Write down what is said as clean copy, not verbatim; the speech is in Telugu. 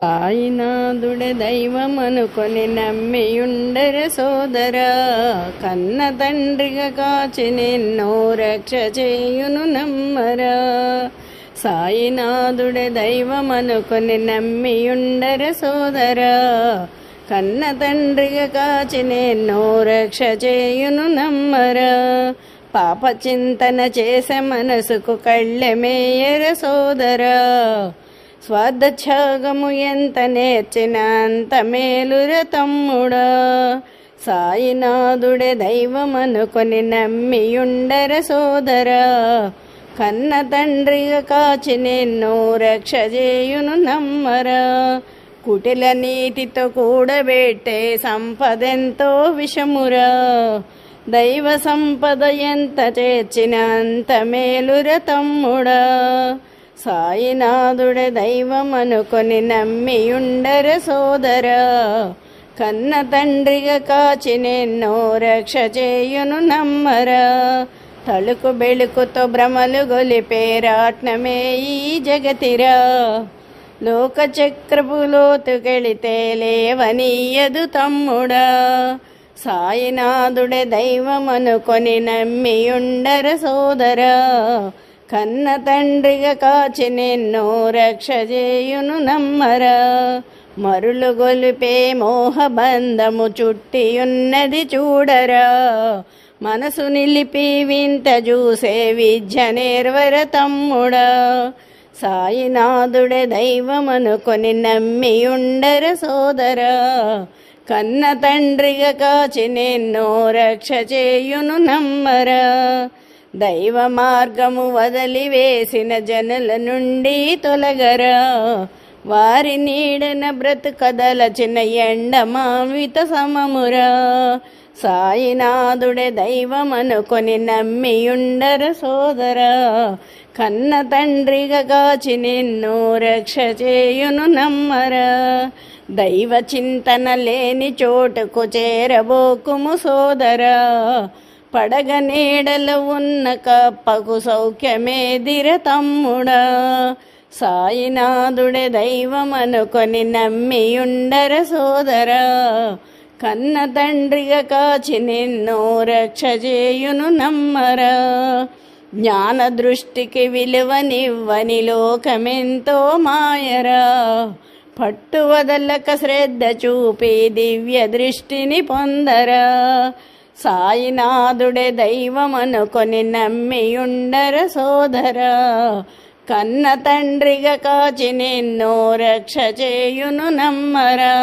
సాయినాథుడే దైవమనుకొని నమ్మియుండర సోదరా, కన్న తండ్రిగా కాచి నిన్నో రక్ష చేయును నమ్మరా. సాయినాథుడే దైవమనుకొని నమ్మియుండర సోదరా, కన్న తండ్రిగా కాచి నిన్నో రక్ష చేయును నమ్మరా. పాప చింతన చేసే మనసుకు కళ్ళెమేయర సోదరా, స్వార్థత్యాగము ఎంత నేర్చిన అంత మేలుర తమ్ముడా. సాయినాథుడే దైవమనుకొని నమ్మియుండర సోదరా, కన్న తండ్రిగా కాచి నిన్నో రక్ష చేయును నమ్మరా. కుటిల నీటితో కూడబెట్టే సంపదెంతో విషమురా, దైవ సంపద ఎంత చేర్చిన అంత మేలుర తమ్ముడా. సాయినాథుడే దైవమనుకొని నమ్మియుండర సోదరా, కన్న తండ్రిగా కాచి నిన్నో రక్ష చేయును నమ్మరా. తలుకు బెళుకుతో భ్రమలు గొలిపే రాట్నమే ఈ జగతిరా, లోక చక్రపు లోతుకెళితే లేవనీయదు తమ్ముడా. సాయినాథుడే దైవమనుకొని నమ్మియుండర సోదరా, కన్న తండ్రిగా కాచి నిన్నో రక్ష చేయును నమ్మరా. మరులు గొలిపే మోహబంధము చుట్టియున్నది చూడరా, మనసు నిలిపి వింత చూసే విద్య నేర్వర తమ్ముడా. సాయినాథుడే దైవమనుకొని నమ్మియుండర సోదరా, కన్న తండ్రిగా కాచి నిన్నో రక్ష చేయును నమ్మరా. దైవ మార్గము వదిలివేసిన జనుల నుండి తొలగరా, వారి నీడన బ్రతుకదలచిన ఎండమావిత సమమురా. సాయినాథుడే దైవమనుకొని నమ్మియుండర సోదరా, కన్న తండ్రిగా కాచి నిన్నో రక్ష చేయును నమ్మరా. దైవ చింతన లేని చోటుకు చేరబోకుము సోదరా, పడగ నీడలో ఉన్న కప్పకు సౌఖ్యమేదిర తమ్ముడా. సాయినాథుడే దైవమనుకొని నమ్మియుండర సోదరా, కన్న తండ్రిగా కాచి నిన్నో రక్ష చేయును నమ్మరా. జ్ఞాన దృష్టికి విలువనివ్వని లోకమెంతో మాయరా, పట్టు వదలక శ్రద్ధ చూపి దివ్య దృష్టిని పొందరా. సాయినాథుడే దైవమనుకొని నమ్మియుండర సోదరా, కన్న తండ్రిగా కాచి నిన్నో రక్ష చేయును నమ్మరా.